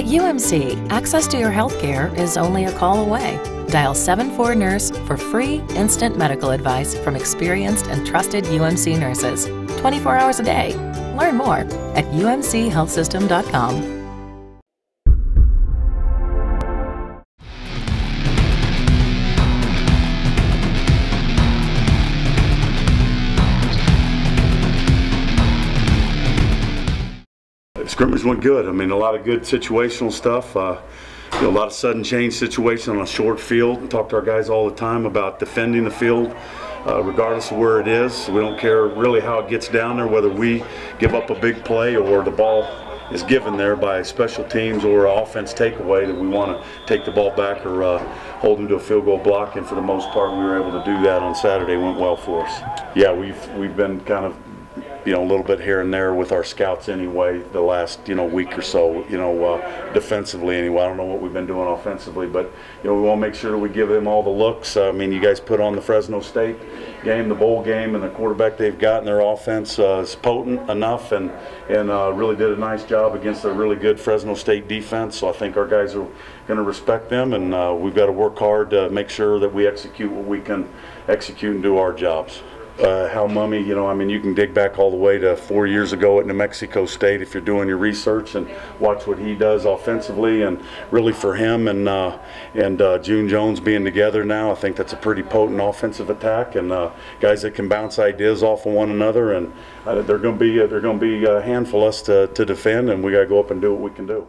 At UMC, access to your healthcare is only a call away. Dial 74-NURSE for free, instant medical advice from experienced and trusted UMC nurses, 24 hours a day. Learn more at umchealthsystem.com. Scrimmage went good. I mean, a lot of good situational stuff. A lot of sudden change situations on a short field. We talk to our guys all the time about defending the field, regardless of where it is. We don't care really how it gets down there, whether we give up a big play or the ball is given there by special teams or offense takeaway, that we want to take the ball back or hold them to a field goal block. And for the most part, we were able to do that on Saturday. It went well for us. Yeah, we've been kind of, a little bit here and there with our scouts anyway the last, week or so, defensively anyway. I don't know what we've been doing offensively, but, we want to make sure that we give them all the looks. I mean, you guys put on the Fresno State game, the bowl game, and the quarterback they've got in their offense is potent enough and really did a nice job against a really good Fresno State defense. So I think our guys are going to respect them, and we've got to work hard to make sure that we execute what we can execute and do our jobs. Hal Mumme, you can dig back all the way to 4 years ago at New Mexico State if you're doing your research and watch what he does offensively. And really for him and June Jones being together now, I think that's a pretty potent offensive attack, and guys that can bounce ideas off of one another. And they're going to be a handful of us to defend, and we got to go up and do what we can do.